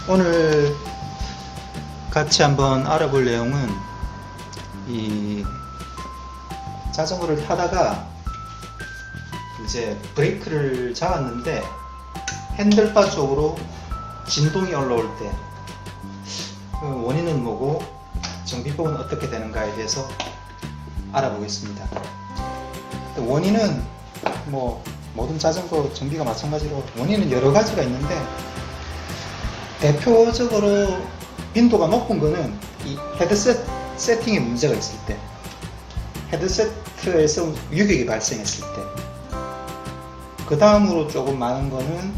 오늘 같이 한번 알아볼 내용은 이 자전거를 타다가 이제 브레이크를 잡았는데 핸들바 쪽으로 진동이 올라올 때 원인은 뭐고 정비법은 어떻게 되는가에 대해서 알아보겠습니다. 원인은 뭐 모든 자전거 정비가 마찬가지로 원인은 여러 가지가 있는데 대표적으로 빈도가 높은 거는 이 헤드셋 세팅에 문제가 있을 때, 헤드세트에서 유격이 발생했을 때, 그 다음으로 조금 많은 거는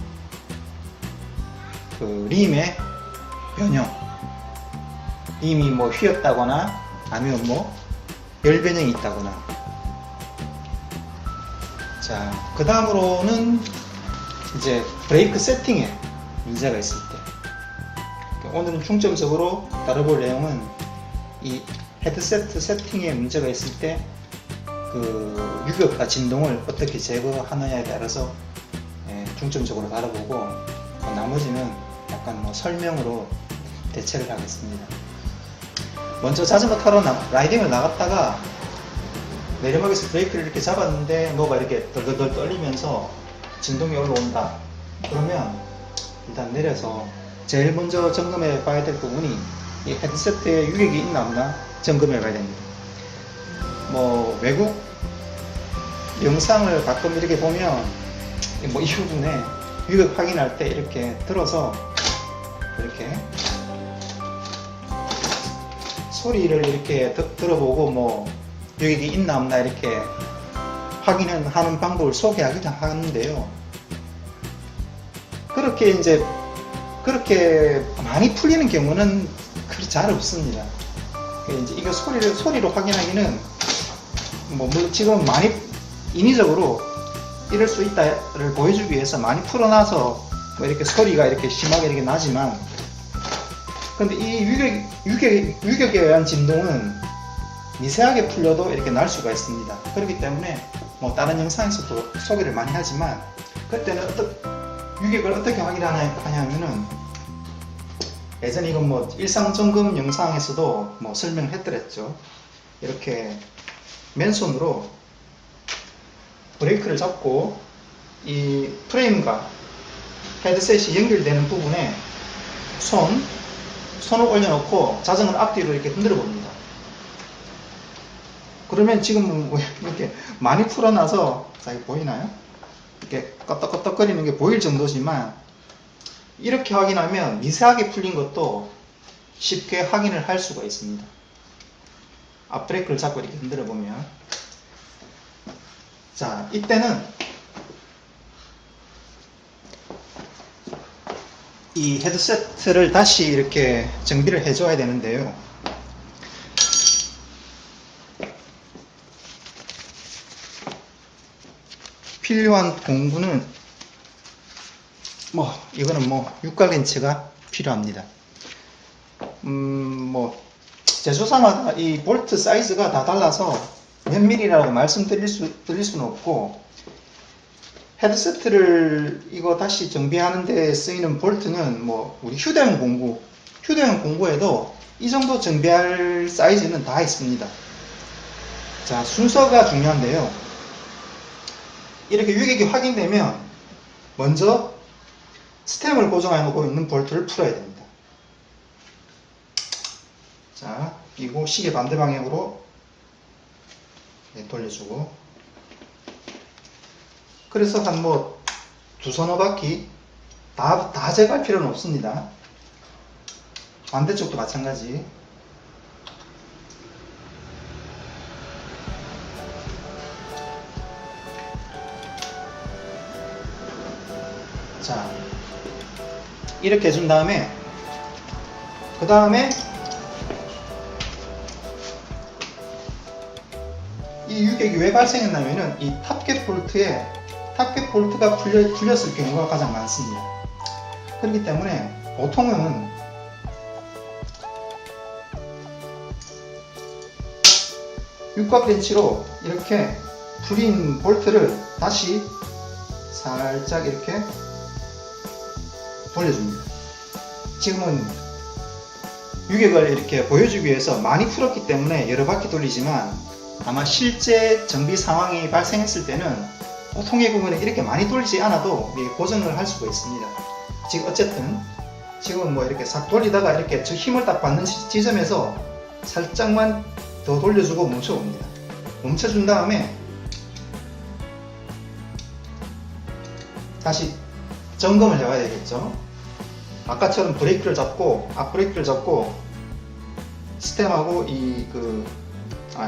그 림의 변형, 림이 뭐 휘었다거나 아니면 뭐 열 변형이 있다거나. 자, 그 다음으로는 이제 브레이크 세팅에 문제가 있을 때. 오늘은 중점적으로 다뤄볼 내용은 이 헤드세트 세팅에 문제가 있을 때 그 유격과 진동을 어떻게 제거하느냐에 따라서 중점적으로 다뤄보고 나머지는 약간 뭐 설명으로 대체를 하겠습니다. 먼저 자전거 타러 라이딩을 나갔다가 내리막에서 브레이크를 이렇게 잡았는데 뭐가 이렇게 덜덜덜 떨리면서 진동이 올라온다. 그러면 일단 내려서 제일 먼저 점검해 봐야 될 부분이 이 헤드세트에 유격이 있나 없나 점검해 봐야 됩니다. 뭐 외국 영상을 가끔 이렇게 보면 뭐 이 부분에 유격 확인할 때 이렇게 들어서 이렇게 소리를 이렇게 들어보고 뭐 유격이 있나 없나 이렇게 확인하는 방법을 소개하기도 하는데요. 그렇게 많이 풀리는 경우는 그리 잘 없습니다. 이제 이거 소리로 확인하기는 뭐 물론 지금 많이 인위적으로 이럴 수 있다를 보여주기 위해서 많이 풀어놔서 뭐 이렇게 소리가 이렇게 심하게 이렇게 나지만, 근데 이 유격에 의한 진동은 미세하게 풀려도 이렇게 날 수가 있습니다. 그렇기 때문에 뭐 다른 영상에서도 소개를 많이 하지만 그때는 유격을 어떻게 확인하냐면은 예전에 이건 뭐 일상 점검 영상에서도 뭐 설명을 했더랬죠. 이렇게 맨손으로 브레이크를 잡고 이 프레임과 헤드셋이 연결되는 부분에 손을 올려놓고 자전거를 앞뒤로 이렇게 흔들어 봅니다. 그러면 지금 이렇게 많이 풀어놔서, 자, 이거 보이나요? 이렇게 껐덕껐덕거리는 게 보일 정도지만, 이렇게 확인하면 미세하게 풀린 것도 쉽게 확인을 할 수가 있습니다. 앞브레이크를 잡고 이렇게 흔들어 보면, 자, 이때는 이 헤드세트를 다시 이렇게 정비를 해줘야 되는데요. 필요한 공구는 이거는 육각렌치가 필요합니다. 제조사마다 이 볼트 사이즈가 다 달라서 몇 밀리라고 말씀드릴 수는 없고, 헤드세트를 이거 다시 정비하는 데 쓰이는 볼트는 우리 휴대용 공구에도 이 정도 정비할 사이즈는 다 있습니다. 자, 순서가 중요한데요. 이렇게 유격이 확인되면 먼저 스템을 고정해 놓고 있는 볼트를 풀어야 됩니다. 자, 그리고 시계 반대 방향으로 돌려주고, 그래서 한 두서너 바퀴 다 제거할 필요는 없습니다. 반대쪽도 마찬가지. 자, 이렇게 해준 다음에 그 다음에 이 유격이 왜 발생했냐면은 이 탑겟 볼트가 풀렸을 경우가 가장 많습니다. 그렇기 때문에 보통은 육각렌치로 이렇게 풀린 볼트를 다시 살짝 이렇게 돌려줍니다. 지금은 유격을 이렇게 보여주기 위해서 많이 풀었기 때문에 여러 바퀴 돌리지만 아마 실제 정비 상황이 발생했을 때는 보통의 경우는 이렇게 많이 돌리지 않아도 고정을 할 수가 있습니다. 지금 어쨌든 지금은 뭐 이렇게 싹 돌리다가 이렇게 저 힘을 딱 받는 지점에서 살짝만 더 돌려주고 멈춰봅니다. 멈춰준 다음에 다시 점검을 해봐야 되겠죠. 아까처럼 브레이크를 잡고 앞브레이크를 잡고 스템하고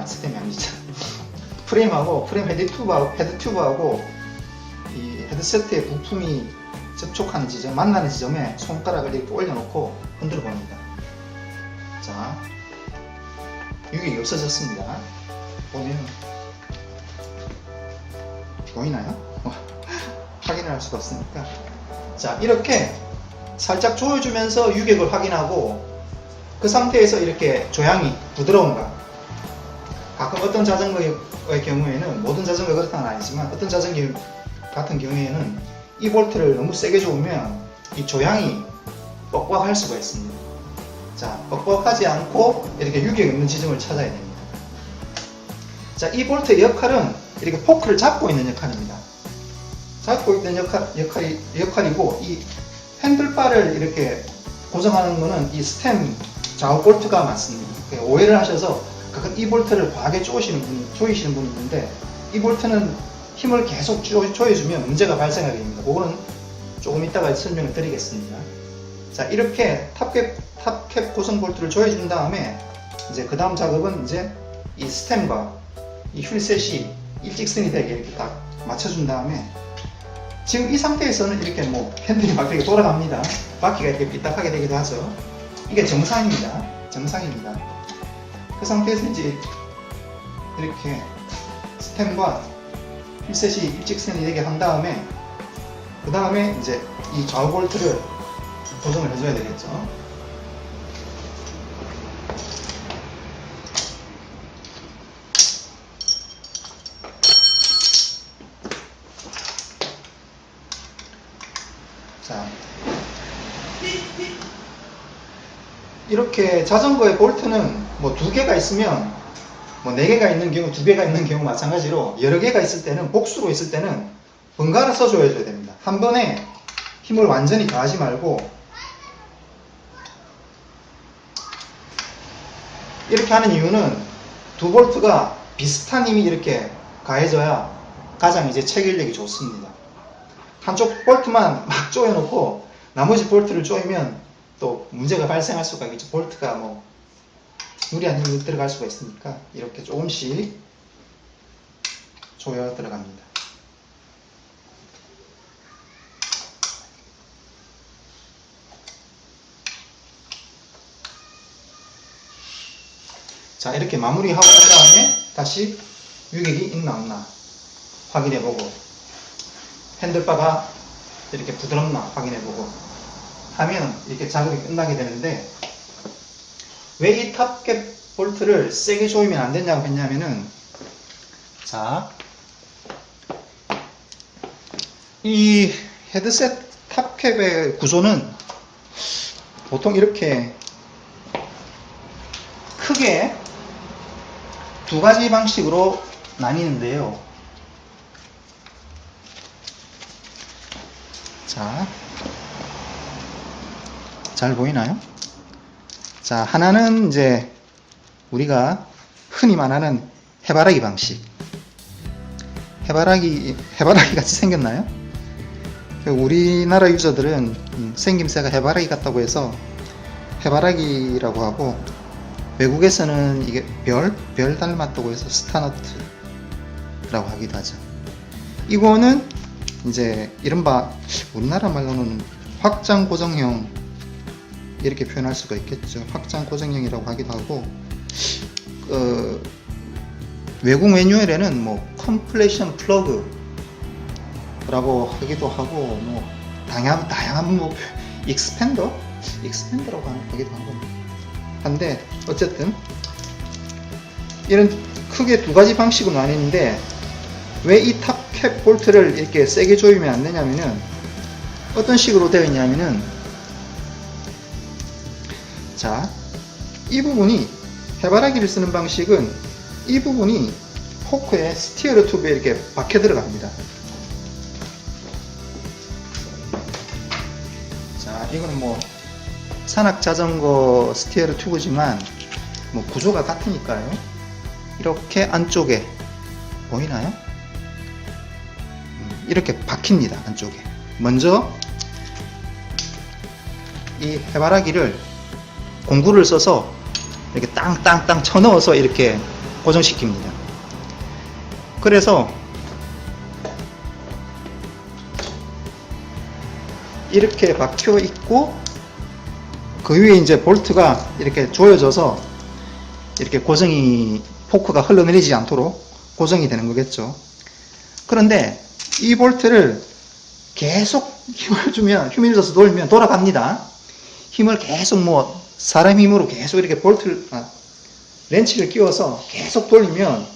스템이 아니죠. 프레임하고 프레임 헤드튜브하고 이 헤드세트의 부품이 접촉하는 지점, 만나는 지점에 손가락을 이렇게 올려놓고 흔들어 봅니다. 자, 유격이 없어졌습니다. 보면 보이나요? 확인을 할 수가 없으니까. 자, 이렇게 살짝 조여주면서 유격을 확인하고 그 상태에서 이렇게 조향이 부드러운가. 가끔 어떤 자전거의 경우에는, 모든 자전거가 그렇다는 아니지만 어떤 자전거 같은 경우에는 이 볼트를 너무 세게 조으면 이 조향이 뻑뻑할 수가 있습니다. 자, 뻑뻑하지 않고 이렇게 유격 없는 지점을 찾아야 됩니다. 자, 이 볼트의 역할은 이렇게 포크를 잡고 있는 역할입니다. 잡고 있는 역할이고, 이 핸들바를 이렇게 고정하는 거는 이 스템 좌우 볼트가 맞습니다. 오해를 하셔서 가끔 이 볼트를 과하게 조이시는 분이 있는데, 이 볼트는 힘을 계속 조여주면 문제가 발생하게 됩니다. 그거는 조금 이따가 설명을 드리겠습니다. 자, 이렇게 탑캡 고정 볼트를 조여준 다음에 이제 그 다음 작업은 이제 이 스템과 이 휠셋이 일직선이 되게 이렇게 딱 맞춰준 다음에, 지금 이 상태에서는 이렇게 뭐 핸들이 막 이렇게 돌아갑니다. 바퀴가 이렇게 삐딱하게 되기도 하죠. 이게 정상입니다. 정상입니다. 그 상태에서 이제 이렇게 스템과 휠셋이 일직선이 되게 한 다음에, 그 다음에 이제 이 좌우 볼트를 고정을 해줘야 되겠죠. 자, 이렇게 자전거의 볼트는 뭐 2개가 있으면, 뭐 4개가 있는 경우, 2개가 있는 경우 마찬가지로 여러 개가 있을 때는, 복수로 있을 때는 번갈아 써줘야 됩니다. 한 번에 힘을 완전히 가하지 말고 이렇게 하는 이유는 두 볼트가 비슷한 힘이 이렇게 가해져야 가장 이제 체결력이 좋습니다. 한쪽 볼트만 막 조여놓고 나머지 볼트를 조이면 또 문제가 발생할 수가 있겠죠. 볼트가 뭐 무리한 힘이 들어갈 수가 있으니까 이렇게 조금씩 조여 들어갑니다. 자, 이렇게 마무리하고 난 다음에 다시 유격이 있나 없나 확인해보고, 핸들바가 이렇게 부드럽나 확인해보고 하면 이렇게 작업이 끝나게 되는데, 왜 이 탑캡 볼트를 세게 조이면 안 되냐고 했냐면은, 자, 이 헤드셋 탑캡의 구조는 보통 이렇게 크게 2가지 방식으로 나뉘는데요. 자, 잘 보이나요? 자, 하나는 이제 우리가 흔히 말하는 해바라기 방식. 해바라기 같이 생겼나요? 우리나라 유저들은 생김새가 해바라기 같다고 해서 해바라기라고 하고, 외국에서는 이게 별 닮았다고 해서 스타너트라고 하기도 하죠. 이거는 이제 이른바 우리나라 말로는 확장 고정형 이렇게 표현할 수가 있겠죠. 확장 고정형이라고 하기도 하고, 외국 매뉴얼에는 뭐 컴플레이션 플러그라고 하기도 하고, 뭐 다양한 뭐 익스펜더라고 하기도 하고 한데, 어쨌든 이런 크게 2가지 방식으로 나뉘는데, 왜 이 탑캡 볼트를 이렇게 세게 조이면 안 되냐면은, 어떤 식으로 되어 있냐면은, 자, 이 부분이, 해바라기를 쓰는 방식은 이 부분이 포크에 스티어러 튜브에 이렇게 박혀 들어갑니다. 자, 이거는 뭐 산악 자전거 스티어러 튜브지만 뭐 구조가 같으니까요. 이렇게 안쪽에 보이나요? 이렇게 박힙니다. 안쪽에. 먼저 이 해바라기를 공구를 써서 이렇게 땅땅땅 쳐넣어서 이렇게 고정시킵니다. 그래서 이렇게 박혀 있고 그 위에 이제 볼트가 이렇게 조여져서 이렇게 고정이, 포크가 흘러내리지 않도록 고정이 되는 거겠죠. 그런데 이 볼트를 계속 힘을 주면, 힘을 줘서 돌면 돌아갑니다. 힘을 계속 뭐 사람 힘으로 계속 이렇게 볼트를, 렌치를 끼워서 계속 돌리면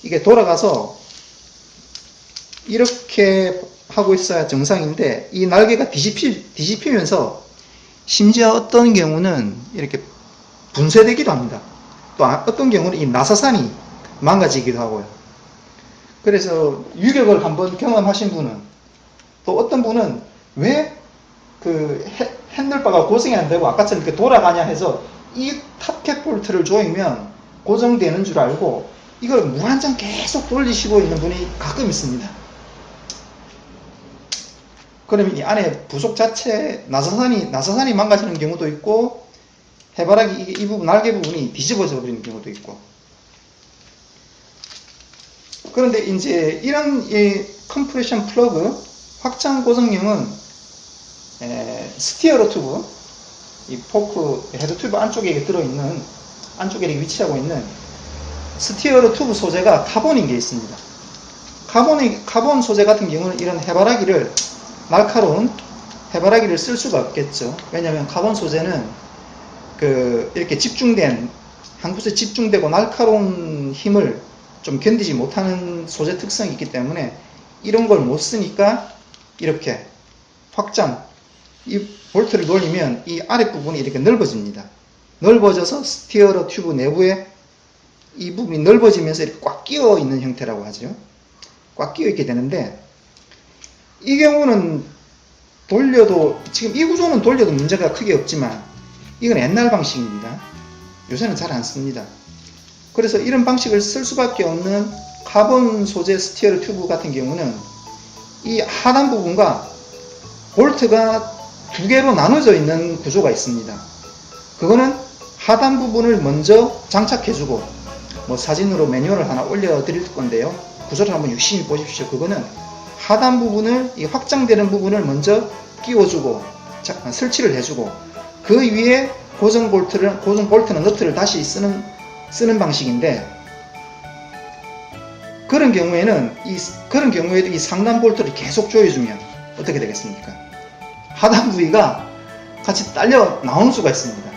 이게 돌아가서 이렇게 하고 있어야 정상인데, 이 날개가 뒤집히면서 심지어 어떤 경우는 이렇게 분쇄되기도 합니다. 또 어떤 경우는 이 나사산이 망가지기도 하고요. 그래서 유격을 한번 경험하신 분은, 또 어떤 분은 왜 그 핸들바가 고정이 안 되고 아까처럼 이렇게 돌아가냐 해서 이 탑캡 볼트를 조이면 고정되는 줄 알고 이걸 무한정 계속 돌리시고 있는 분이 가끔 있습니다. 그러면 이 안에 부속 자체 나사산이 망가지는 경우도 있고, 해바라기 이 부분, 날개 부분이 뒤집어져 버리는 경우도 있고. 그런데 이제 이런 이 컴프레션 플러그, 확장 고정용은 스티어러 튜브, 이 포크 헤드 튜브 안쪽에 들어있는, 안쪽에 위치하고 있는 스티어러 튜브 소재가 카본인 게 있습니다. 카본 소재 같은 경우는 이런 해바라기를, 날카로운 해바라기를 쓸 수가 없겠죠. 왜냐하면 카본 소재는 이렇게 집중된, 한 곳에 집중되고 날카로운 힘을 좀 견디지 못하는 소재 특성이 있기 때문에 이런 걸 못 쓰니까 이렇게 확장, 이 볼트를 돌리면 이 아랫부분이 이렇게 넓어집니다. 넓어져서 스티어러 튜브 내부에 이 부분이 넓어지면서 이렇게 꽉 끼어 있는 형태라고 하죠. 꽉 끼어 있게 되는데, 이 경우는 돌려도, 지금 이 구조는 돌려도 문제가 크게 없지만 이건 옛날 방식입니다. 요새는 잘 안 씁니다. 그래서 이런 방식을 쓸 수밖에 없는 카본 소재 스티어러 튜브 같은 경우는 이 하단 부분과 볼트가 두 개로 나눠져 있는 구조가 있습니다. 그거는 하단 부분을 먼저 장착해주고, 뭐 사진으로 매뉴얼을 하나 올려드릴 건데요. 구조를 한번 유심히 보십시오. 그거는 하단 부분을, 이 확장되는 부분을 먼저 끼워주고 설치를 해주고, 그 위에 고정 볼트는 너트를 다시 쓰는 방식인데, 그런 경우에도 이 상단 볼트를 계속 조여주면 어떻게 되겠습니까? 하단 부위가 같이 딸려 나오는 수가 있습니다.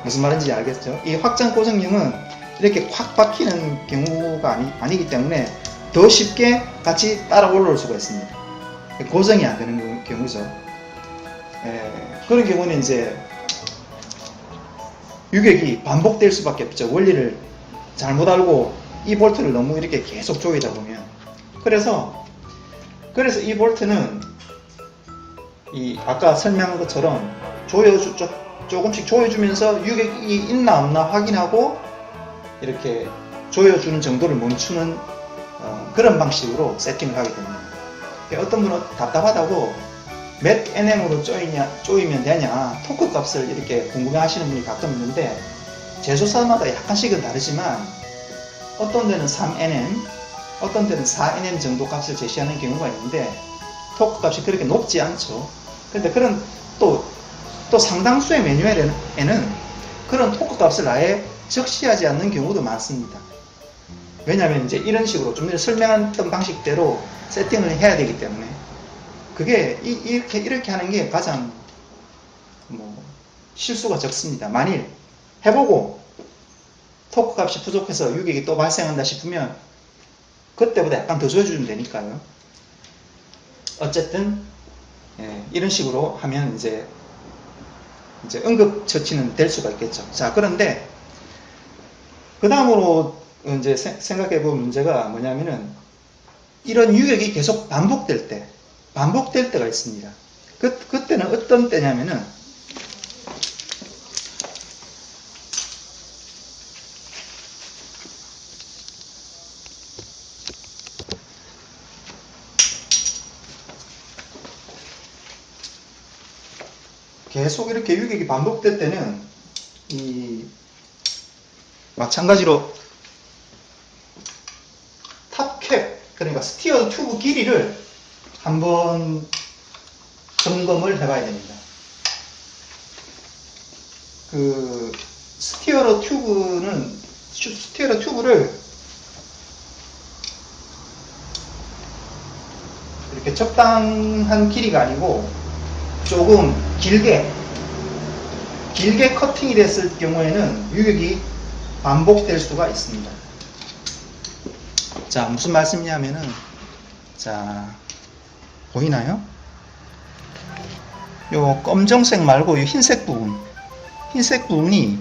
무슨 말인지 알겠죠? 이 확장 고정형은 이렇게 확 박히는 경우가 아니기 때문에 더 쉽게 같이 따라 올라올 수가 있습니다. 고정이 안 되는 경우죠. 그런 경우는 이제 유격이 반복될 수밖에 없죠. 원리를 잘못 알고 이 볼트를 너무 이렇게 계속 조이다 보면. 그래서 이 볼트는 아까 설명한 것처럼 조금씩 조여주면서 유격이 있나 없나 확인하고 이렇게 조여주는 정도를 멈추는 그런 방식으로 세팅을 하게 됩니다. 어떤 분은 답답하다고 몇 NM으로 조이면 되냐, 토크 값을 이렇게 궁금해 하시는 분이 가끔 있는데, 제조사마다 약간씩은 다르지만 어떤 데는 3NM, 어떤 데는 4NM 정도 값을 제시하는 경우가 있는데, 토크 값이 그렇게 높지 않죠. 그런데 그런 또 상당수의 매뉴얼에는 그런 토크 값을 아예 적시하지 않는 경우도 많습니다. 왜냐하면 이제 이런 식으로 좀 전에 설명했던 방식대로 세팅을 해야 되기 때문에, 그게 이렇게 하는 게 가장 실수가 적습니다. 만일 해보고 토크 값이 부족해서 유격이 또 발생한다 싶으면 그때보다 약간 더 조여주면 되니까요. 어쨌든 예, 이런 식으로 하면 이제 응급처치는 될 수가 있겠죠. 자, 그런데 그 다음으로 이제 생각해 볼 문제가 뭐냐면은 이런 유격이 계속 반복될 때가 있습니다. 그때는 어떤 때냐면은 계속 이렇게 유격이 반복될 때는 마찬가지로 탑캡, 그러니까 스티어 튜브 길이를 한번 점검을 해봐야 됩니다. 그 스티어 튜브를 이렇게 적당한 길이가 아니고 조금 길게 커팅이 됐을 경우에는 유격이 반복될 수가 있습니다. 자, 무슨 말씀이냐면은, 자, 보이나요? 요 검정색 말고 이 흰색 부분이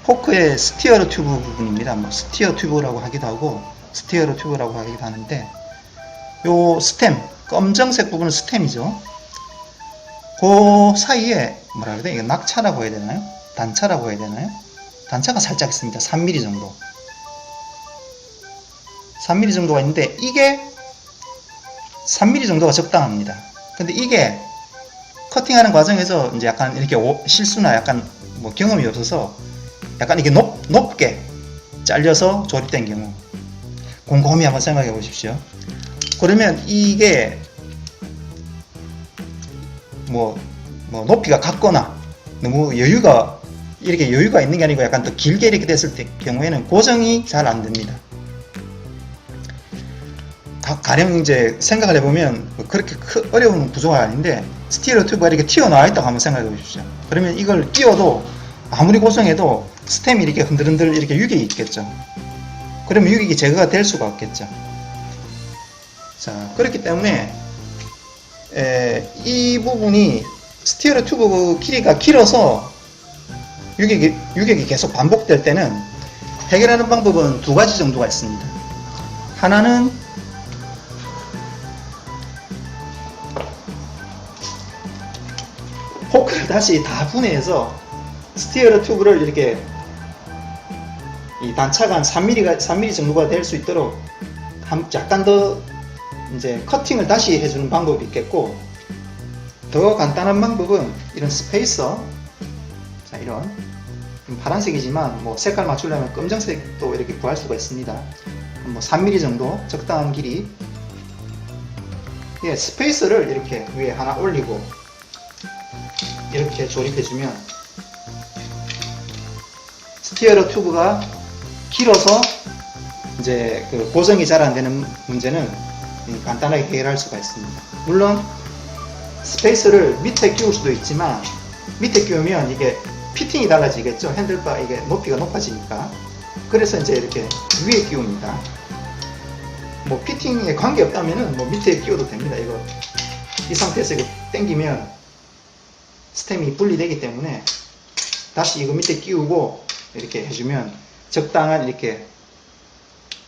포크의 스티어 튜브 부분입니다. 뭐 스티어 튜브라고 하기도 하고 스티어 튜브라고 하기도 하는데, 요 스템, 검정색 부분은 스템이죠. 그 사이에 뭐라 그래야 돼? 이거 낙차라고 해야 되나요? 단차라고 해야 되나요? 단차가 살짝 있습니다. 3mm 정도. 3mm 정도가 있는데 이게 3mm 정도가 적당합니다. 근데 이게 커팅하는 과정에서 이제 약간 이렇게 실수나 약간 뭐 경험이 없어서 약간 이게 높게 잘려서 조립된 경우 곰곰이 한번 생각해 보십시오. 그러면 이게 뭐 높이가 같거나 너무 여유가 있는 게 아니고 약간 더 길게 이렇게 됐을 경우에는 고정이 잘 안 됩니다. 가령 이제 생각을 해보면 그렇게 어려운 구조가 아닌데 스티어 튜브가 이렇게 튀어나와 있다고 한번 생각해 보십시오. 그러면 이걸 끼워도 아무리 고정해도 스템이 이렇게 흔들흔들 이렇게 유격이 있겠죠. 그러면 유격이 제거가 될 수가 없겠죠. 자, 그렇기 때문에 이 부분이 스티어 튜브 길이가 길어서 유격이 계속 반복될 때는 해결하는 방법은 두 가지 정도가 있습니다. 하나는 포크를 다시 다 분해해서 스티어 튜브를 이렇게 이 단차가 한 3mm 정도가 될 수 있도록 약간 더 이제 커팅을 다시 해주는 방법이 있겠고, 더 간단한 방법은 이런 스페이서, 자, 이런 파란색이지만 뭐 색깔 맞추려면 검정색도 이렇게 구할 수가 있습니다. 뭐 3mm 정도 적당한 길이, 예, 스페이서를 이렇게 위에 하나 올리고 이렇게 조립해주면 스티어 튜브가 길어서 이제 그 고정이 잘 안되는 문제는 간단하게 해결할 수가 있습니다. 물론 스페이스를 밑에 끼울 수도 있지만 밑에 끼우면 이게 피팅이 달라지겠죠. 핸들바 이게 높이가 높아지니까. 그래서 이제 이렇게 위에 끼웁니다. 뭐 피팅에 관계 없다면은 뭐 밑에 끼워도 됩니다. 이거 이 상태에서 이거 당기면 스템이 분리되기 때문에 다시 이거 밑에 끼우고 이렇게 해주면 적당한 이렇게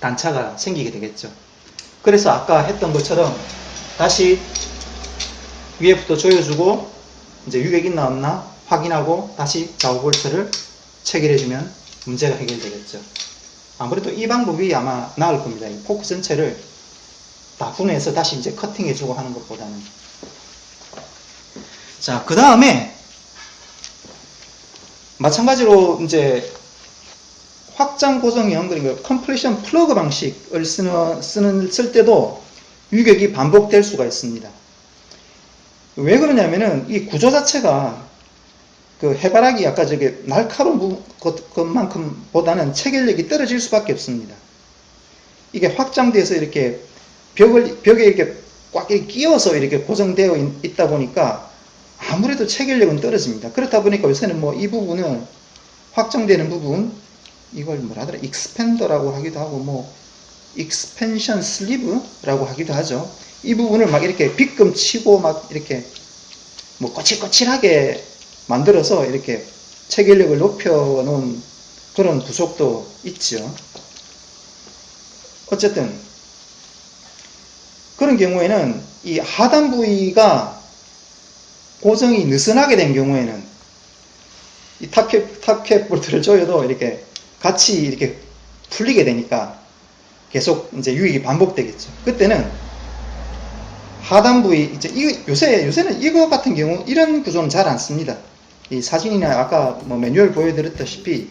단차가 생기게 되겠죠. 그래서 아까 했던 것처럼 다시 위에부터 조여주고 이제 유격 있나 없나 확인하고 다시 좌우 볼트를 체결해주면 문제가 해결되겠죠. 아무래도 이 방법이 아마 나을 겁니다. 이 포크 전체를 다 분해해서 다시 이제 커팅해주고 하는 것보다는. 자, 그 다음에 마찬가지로 이제 확장 고정형, 그러니까 컴플리션 플러그 방식을 쓸 때도 유격이 반복될 수가 있습니다. 왜 그러냐면은 이 구조 자체가 그 해바라기 아까 저게 날카로운 것만큼 보다는 체결력이 떨어질 수밖에 없습니다. 이게 확장돼서 이렇게 벽에 이렇게 꽉 끼워서 이렇게 고정되어 있다 보니까 아무래도 체결력은 떨어집니다. 그렇다 보니까 요새는 뭐 이 부분은 확장되는 부분, 이걸 뭐라 하더라, 익스펜더라고 하기도 하고 뭐 익스펜션 슬리브라고 하기도 하죠. 이 부분을 막 이렇게 빗금 치고 막 이렇게 뭐 거칠거칠하게 만들어서 이렇게 체결력을 높여 놓은 그런 부속도 있죠. 어쨌든 그런 경우에는 이 하단 부위가 고정이 느슨하게 된 경우에는 이 탑캡 볼트를 조여도 이렇게 같이 이렇게 풀리게 되니까 계속 이제 유익이 반복되겠죠. 그때는 하단 부위, 이제 요새는 이거 같은 경우 이런 구조는 잘 안 씁니다. 이 사진이나 아까 뭐 매뉴얼 보여드렸다시피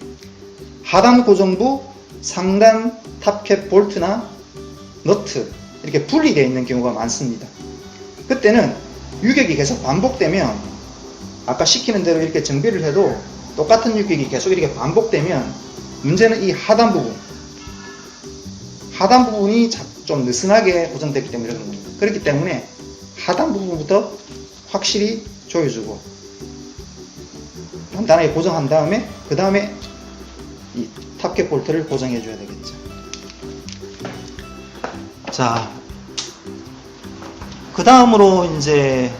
하단 고정부, 상단 탑캡 볼트나 너트 이렇게 분리되어 있는 경우가 많습니다. 그때는 유격이 계속 반복되면 아까 시키는 대로 이렇게 정비를 해도 똑같은 유격이 계속 이렇게 반복되면 문제는 이 하단 부분이 좀 느슨하게 고정됐기 때문에 그런 겁니다. 그렇기 때문에 하단 부분부터 확실히 조여주고 간단하게 고정한 다음에 그 다음에 이 탑캡 볼트를 고정해 줘야 되겠죠. 자, 그 다음으로 이제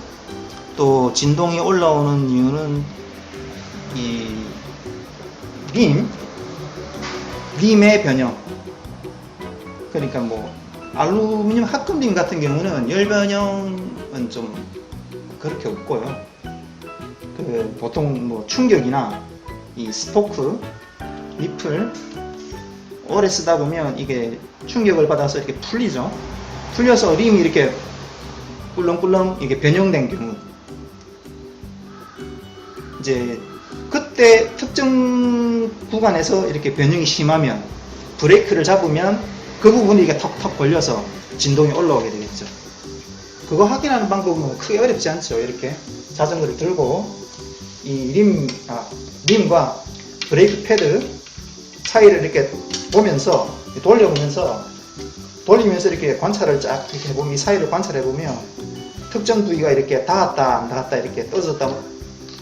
또 진동이 올라오는 이유는 이 림의 변형. 그러니까 뭐 알루미늄 합금림 같은 경우는 열 변형은 좀 그렇게 없고요. 그 보통 뭐 충격이나 이 스포크, 리플 오래 쓰다 보면 이게 충격을 받아서 이렇게 풀리죠. 풀려서 림이 이렇게 꿀렁꿀렁 이게 변형된 경우, 이제 그때 특정 구간에서 이렇게 변형이 심하면 브레이크를 잡으면 그 부분이 이게 턱턱 걸려서 진동이 올라오게 되겠죠. 그거 확인하는 방법은 크게 어렵지 않죠. 이렇게 자전거를 들고 이 림과 브레이크 패드 사이를 이렇게 보면서 돌리면서 이렇게 관찰을 쫙 이렇게 해보면 이 사이를 관찰해 보면 특정 부위가 이렇게 닿았다 안 닿았다 이렇게 떨어졌다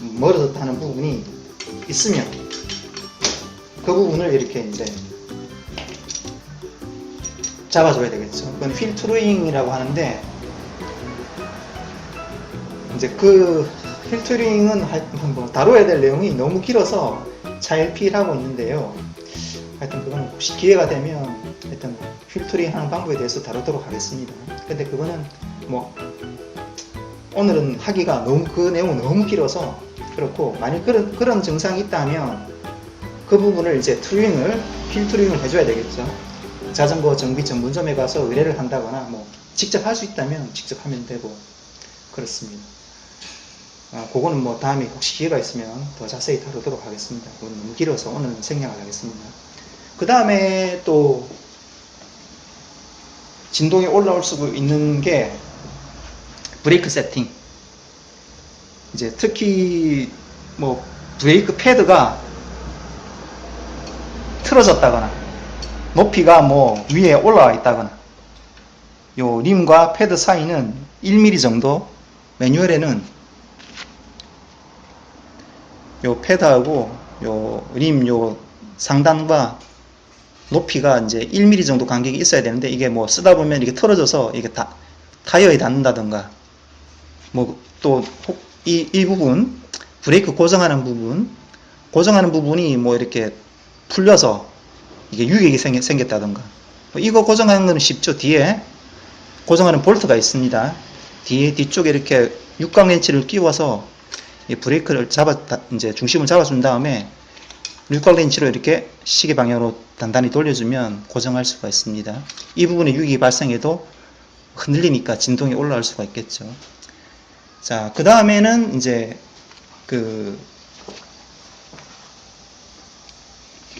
멀어졌다 하는 부분이 있으면 그 부분을 이렇게 이제 잡아줘야 되겠죠. 그건 필터링이라고 하는데 이제 그 필터링은 뭐 다뤄야 될 내용이 너무 길어서 차일피일하고 있는데요. 하여튼 그거는 혹시 기회가 되면 하여튼 필터링 하는 방법에 대해서 다루도록 하겠습니다. 근데 그거는 뭐 오늘은 하기가 그 내용은 너무 길어서 그렇고, 만약 그런 증상이 있다면 그 부분을 이제 필터링을 해줘야 되겠죠. 자전거 정비 전문점에 가서 의뢰를 한다거나 뭐 직접 할 수 있다면 직접 하면 되고 그렇습니다. 그거는 뭐 다음에 혹시 기회가 있으면 더 자세히 다루도록 하겠습니다. 그건 너무 길어서 오늘은 생략을 하겠습니다. 그 다음에 또 진동이 올라올 수 있는 게 브레이크 세팅. 이제 특히 뭐 브레이크 패드가 틀어졌다거나 높이가 뭐 위에 올라와 있다거나 요 림과 패드 사이는 1mm 정도, 매뉴얼에는 요 패드하고 요 림 요 상단과 높이가 이제 1mm 정도 간격이 있어야 되는데 이게 뭐 쓰다 보면 이게 틀어져서 이게 타이어에 닿는다던가 뭐 또 이 부분 브레이크 고정하는 부분이 뭐 이렇게 풀려서 이게 유격이 생겼다던가 뭐 이거 고정하는 거는 쉽죠. 뒤에 고정하는 볼트가 있습니다. 뒤쪽에 이렇게 육각 렌치를 끼워서 이 브레이크를 이제 중심을 잡아준 다음에 육각 렌치로 이렇게 시계 방향으로 단단히 돌려주면 고정할 수가 있습니다. 이 부분에 유격이 발생해도 흔들리니까 진동이 올라올 수가 있겠죠. 자, 그 다음에는 이제 그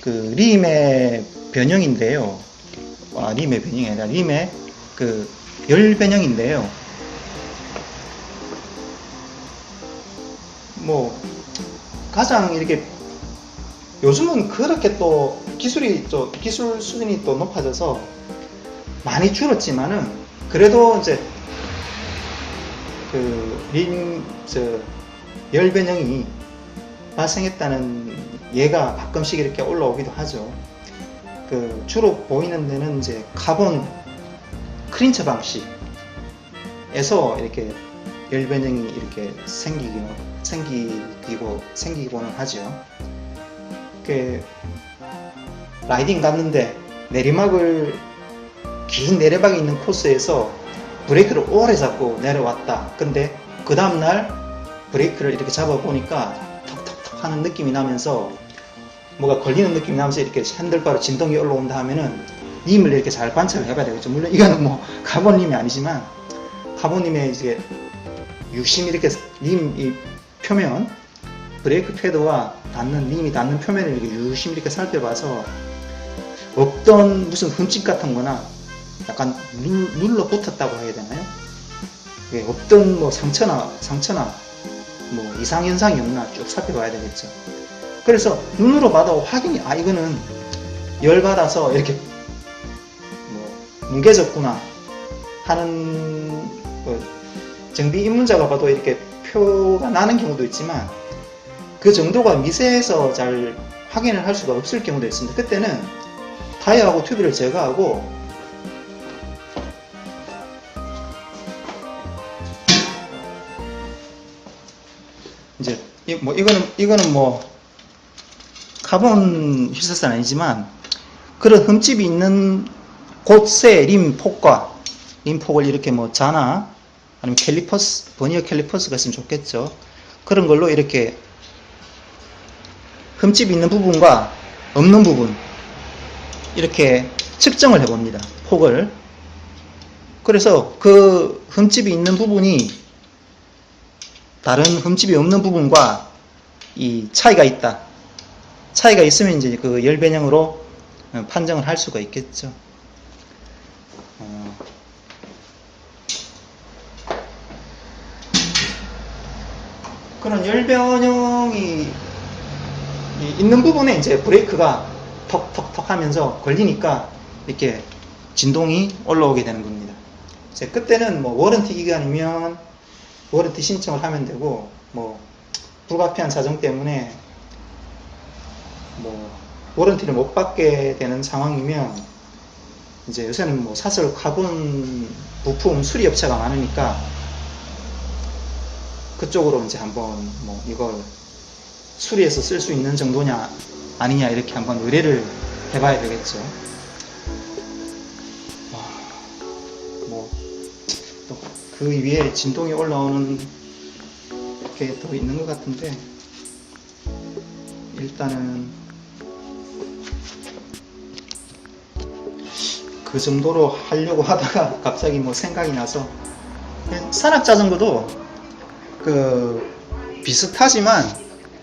림의 변형인데요. 림의 변형이 아니라 림의 그 열 변형인데요. 뭐 가장 이렇게 요즘은 그렇게 또 기술 수준이 또 높아져서 많이 줄었지만은 그래도 이제 그 열 변형이 발생했다는 예가 가끔씩 이렇게 올라오기도 하죠. 그 주로 보이는 데는 이제 카본 크린처 방식에서 이렇게 열 변형이 이렇게 생기고는 하죠. 그 라이딩 갔는데 긴 내리막이 있는 코스에서 브레이크를 오래 잡고 내려왔다. 근데 그 다음날 브레이크를 이렇게 잡아보니까 턱턱턱 하는 느낌이 나면서 뭐가 걸리는 느낌이 나면서 이렇게 핸들바로 진동이 올라온다 하면은 림을 이렇게 잘 관찰을 해봐야 되겠죠. 물론 이거는 뭐 카본림이 아니지만 카본림의 이제 유심 이렇게 림 이 표면 브레이크 패드와 림이 닿는 표면을 이렇게 유심 이렇게 살펴봐서 없던 무슨 흠집 같은 거나 약간 눌러 붙었다고 해야 되나요? 예, 없던 뭐 상처나 뭐 이상 현상이 없나 쭉 살펴봐야 되겠죠. 그래서 눈으로 봐도 확인이 이거는 열 받아서 이렇게 뭐 뭉개졌구나 하는 정비 입문자가 봐도 이렇게 표가 나는 경우도 있지만 그 정도가 미세해서 잘 확인을 할 수가 없을 경우도 있습니다. 그때는 타이어하고 튜브를 제거하고 이제 이거는 뭐 카본 휠셋은 아니지만 그런 흠집이 있는 곳의 림폭을 이렇게 뭐 자나 아니면 버니어 캘리퍼스가 있으면 좋겠죠. 그런 걸로 이렇게 흠집이 있는 부분과 없는 부분 이렇게 측정을 해봅니다. 폭을. 그래서 그 흠집이 있는 부분이 다른 흠집이 없는 부분과 이 차이가 있으면 이제 그 열 변형으로 판정을 할 수가 있겠죠. 그런 열 변형이 있는 부분에 이제 브레이크가 턱턱턱 하면서 걸리니까 이렇게 진동이 올라오게 되는 겁니다. 이제 그때는 뭐 워런티 기간이면 워런티 신청을 하면 되고, 뭐 불가피한 사정 때문에 뭐 워런티를 못 받게 되는 상황이면 이제 요새는 뭐 사설 카본 부품 수리 업체가 많으니까 그쪽으로 이제 한번 뭐 이걸 수리해서 쓸 수 있는 정도냐 아니냐 이렇게 한번 의뢰를 해봐야 되겠죠. 뭐 또 그 위에 진동이 올라오는 게 더 있는 것 같은데 일단은 그 정도로 하려고 하다가 갑자기 뭐 생각이 나서 산악자전거도 그 비슷하지만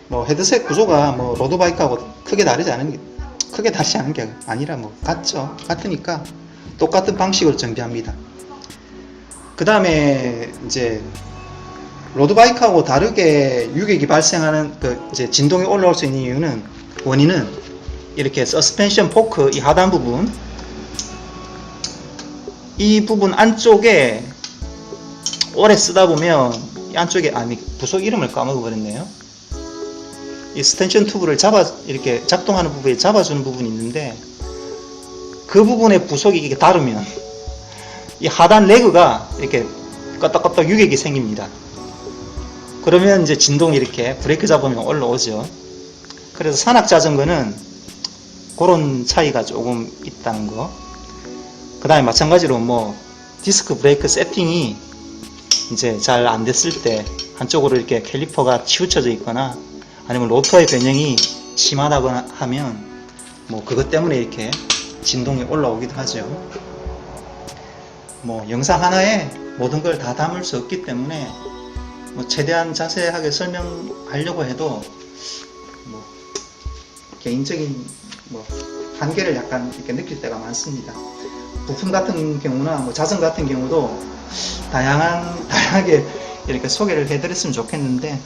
뭐 헤드셋 구조가 뭐 로드바이크하고 크게 다르지 않은 게 아니라 뭐 같으니까 똑같은 방식으로 정비합니다. 그 다음에 이제 로드바이크하고 다르게 유격이 발생하는 이제 진동이 올라올 수 있는 원인은 이렇게 서스펜션 포크 이 하단 부분 이 부분 안쪽에 오래 쓰다 보면 이 안쪽에 부속 이름을 까먹어 버렸네요. 이 스텐션 튜브를 이렇게 작동하는 부분에 잡아주는 부분이 있는데 그 부분의 부속이 이게 다르면 이 하단 레그가 이렇게 껐덕껐덕 유격이 생깁니다. 그러면 이제 진동이 이렇게 브레이크 잡으면 올라오죠. 그래서 산악자전거는 그런 차이가 조금 있다는 거. 그 다음에 마찬가지로 뭐 디스크 브레이크 세팅이 이제 잘 안 됐을 때 한쪽으로 이렇게 캘리퍼가 치우쳐져 있거나 아니면 로터의 변형이 심하다거나 하면 뭐 그것 때문에 이렇게 진동이 올라오기도 하죠. 뭐 영상 하나에 모든 걸 다 담을 수 없기 때문에 뭐 최대한 자세하게 설명하려고 해도 뭐 개인적인 뭐 한계를 약간 이렇게 느낄 때가 많습니다. 부품 같은 경우나 뭐 자전 같은 경우도 다양하게 이렇게 소개를 해드렸으면 좋겠는데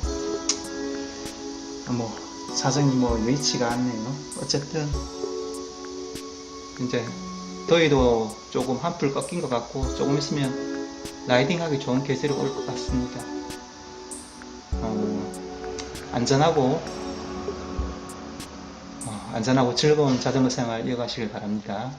뭐 사정이 뭐 여의치가 않네요. 어쨌든 이제 더위도 조금 한풀 꺾인 것 같고 조금 있으면 라이딩하기 좋은 계절이 올 것 같습니다. 안전하고 즐거운 자전거 생활 이어가시길 바랍니다.